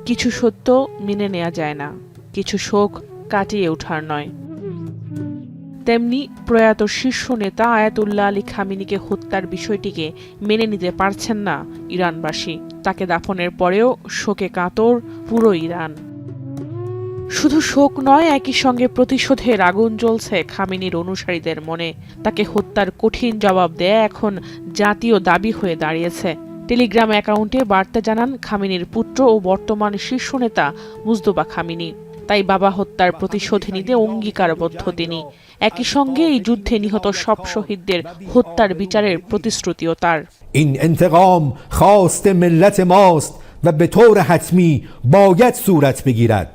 কিছু সত্য মেনে নেওয়া যায় না, কিছু শোক কাটিয়ে ওঠার নয়। তেমনি প্রয়াত শীর্ষ নেতা আয়াতুল্লাহ আলী খামেনিকে হত্যার বিষয়টিকে মেনে নিতে পারছেন না ইরানবাসী। তাকে দাফনের পরেও শোকে কাতর পুরো ইরান। শুধু শোক নয়, একই সঙ্গে প্রতিশোধের আগুন জ্বলছে খামেনির অনুসারীদের মনে। তাকে হত্যার কঠিন জবাব দেয়া এখন জাতীয় দাবি হয়ে দাঁড়িয়েছে। টেলিগ্রাম অ্যাকাউন্টে বার্তা জানান খামেনির পুত্র ও বর্তমান শীর্ষ নেতা মুজতবা খামেনি। তাই বাবা হত্যার প্রতিশোধ নিতে অঙ্গীকারবদ্ধ তিনি। একই সঙ্গে এই যুদ্ধে নিহত সব শহীদদের হত্যার বিচারের প্রতিশ্রুতিও তার। این انتقام خواست ملت ماست و به طور حتمی باید صورت بگیرد.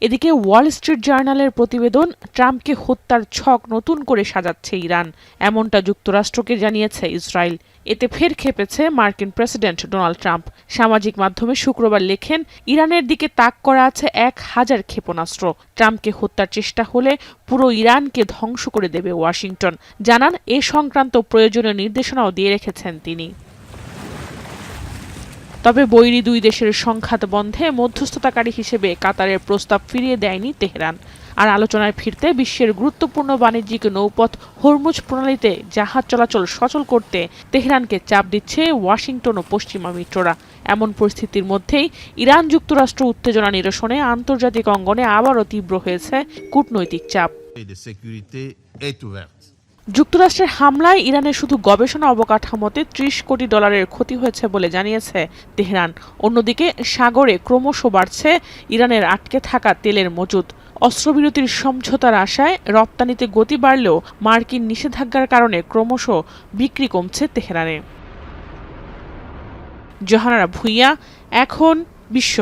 এদিকে ওয়াল স্ট্রিট জার্নালের প্রতিবেদন, ট্রাম্পকে হত্যার ছক নতুন করে সাজাচ্ছে ইরান, এমনটা যুক্তরাষ্ট্রকে জানিয়েছে ইসরায়েল। এতে ফের খেপেছে মার্কিন প্রেসিডেন্ট ডোনাল্ড ট্রাম্প। সামাজিক মাধ্যমে শুক্রবার লেখেন, ইরানের দিকে তাক করা আছে 1000 ক্ষেপণাস্ত্র। ট্রাম্পকে হত্যার চেষ্টা হলে পুরো ইরানকে ধ্বংস করে দেবে ওয়াশিংটন। জানান, এ সংক্রান্ত প্রয়োজনীয় নির্দেশনাও দিয়ে রেখেছেন তিনি। তবে বৈরী দুই দেশের সংঘাত বন্ধে মধ্যস্থতাকারী হিসেবে কাতারের প্রস্তাব ফিরিয়ে দেয়নি তেহরান। আর আলোচনায় ফিরতে বিশ্বের গুরুত্বপূর্ণ বাণিজ্যিক নৌপথ হরমুজ প্রণালীতে জাহাজ চলাচল সচল করতে তেহরানকে চাপ দিচ্ছে ওয়াশিংটন ও পশ্চিমা মিত্ররা। এমন পরিস্থিতির মধ্যেই ইরান যুক্তরাষ্ট্র উত্তেজনা নিরসনে আন্তর্জাতিক অঙ্গনে আবারও তীব্র হয়েছে কূটনৈতিক চাপ। যুক্তরাষ্ট্রের হামলায় ইরানের শুধু গবেষণা অবকাঠামোতে $30 কোটি ক্ষতি হয়েছে বলে জানিয়েছে তেহরান। অন্যদিকে সাগরে ক্রমশ বাড়ছে ইরানের আটকে থাকা তেলের মজুদ। অস্ত্রবিরতির সমঝোতার আশায় রপ্তানিতে গতি বাড়লেও মার্কিন নিষেধাজ্ঞার কারণে ক্রমশ বিক্রি কমছে তেহরানে। জোহানা ভুঁইয়া, এখন বিশ্ব।